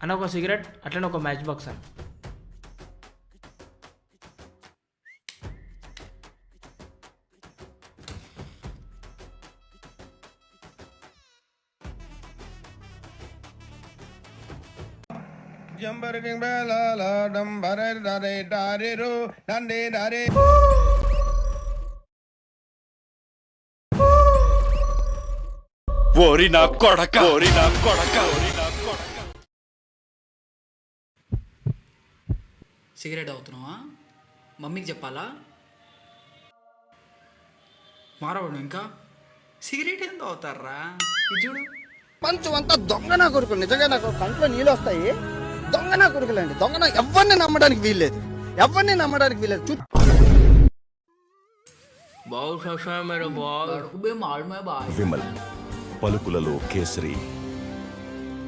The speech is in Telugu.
అన్న ఒక సిగరెట్ అట్లనే ఒక మ్యాచ్ బాక్స్ అన్న. ఓరి నా కొడక ఓరి నా కొడక ఓరి నా కొడక. సిగరెట్ అవుతున్నావా? మమ్మీకి చెప్పాలా? మారవడు ఇంకా సిగరెట్ ఎంత అవుతారా? ఇది చూడు, పంచం అంతా దొంగ నా కొడుకులు. నిజంగా నాకు కంట్లో నీళ్ళు వస్తాయి. దొంగ నా కొడుకులండి. దొంగ ఎవరిని నమ్మడానికి వీల్లేదు. బాగు మేడం బాగు విమల్ పలుకులలో కేసరి